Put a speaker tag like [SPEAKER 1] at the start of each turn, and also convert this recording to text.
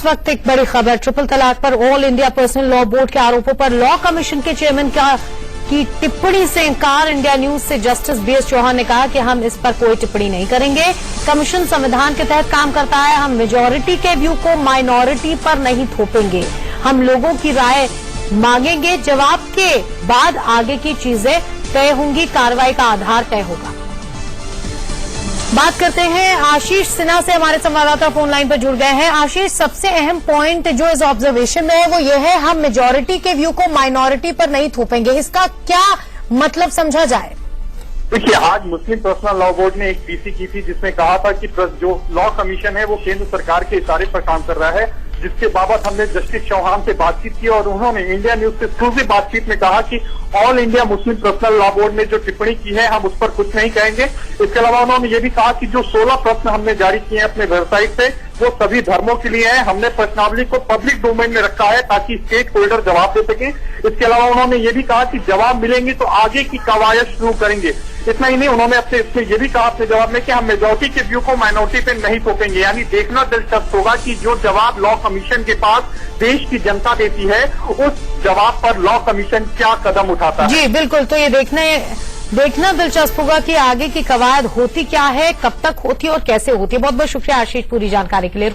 [SPEAKER 1] इस वक्त एक बड़ी खबर, ट्रिपल तलाक पर all India personal law board के आरोपों पर लॉ कमीशन के चेयरमैन की टिप्पणी से इंकार। इंडिया न्यूज से जस्टिस बीएस चौहान ने कहा कि हम इस पर कोई टिप्पणी नहीं करेंगे। कमीशन संविधान के तहत काम करता है, हम मेजॉरिटी के व्यू को माइनॉरिटी पर नहीं थोपेंगे। हम लोगों की राय मांगेंगे, जवाब के बाद आगे की चीजें तय होंगी, कार्रवाई का आधार तय होगा। बात करते हैं आशीष सिन्हा से, हमारे संवाददाता फोन लाइन पर जुड़ गए हैं। आशीष, सबसे अहम पॉइंट जो इस ऑब्जर्वेशन में है वो ये है, हम मेजॉरिटी के व्यू को माइनॉरिटी पर नहीं थोपेंगे। इसका क्या मतलब समझा जाए?
[SPEAKER 2] देखिए, आज मुस्लिम पर्सनल लॉ बोर्ड ने एक पीसी की थी जिसमें कहा था कि जो लॉ कमीशन है वो केंद्र सरकार के इशारे पर काम कर रहा है, जिसके बाबत हमने जस्टिस चौहान से बातचीत की और उन्होंने इंडिया न्यूज से एक्सक्लूसिव बातचीत में कहा कि all India Muslim personal law board ने जो टिप्पणी की है हम उस पर कुछ नहीं कहेंगे। इसके अलावा उन्होंने ये भी कहा कि जो 16 प्रश्न हमने जारी किए हैं अपने वेबसाइट पे वो सभी धर्मों के लिए है। हमने प्रश्नावली को पब्लिक डोमेन में रखा है ताकि स्टेक होल्डर जवाब दे सके। इसके अलावा उन्होंने ये भी कहा कि जवाब मिलेंगे तो आगे की कवायद शुरू करेंगे। इतना ही नहीं, उन्होंने अपने इसमें ये भी कहा अपने जवाब में कि हम मेजॉरिटी के व्यू को माइनॉरिटी पे नहीं थोपेंगे। यानी देखना दिलचस्प होगा कि जो जवाब लॉ कमीशन के पास देश की जनता देती है उस जवाब पर लॉ कमीशन क्या कदम उठाता है।
[SPEAKER 1] जी बिल्कुल, तो ये देखना दिलचस्प होगा कि आगे की कवायद होती क्या है, कब तक होती है और कैसे होती है। बहुत बहुत शुक्रिया आशीष पूरी जानकारी के लिए।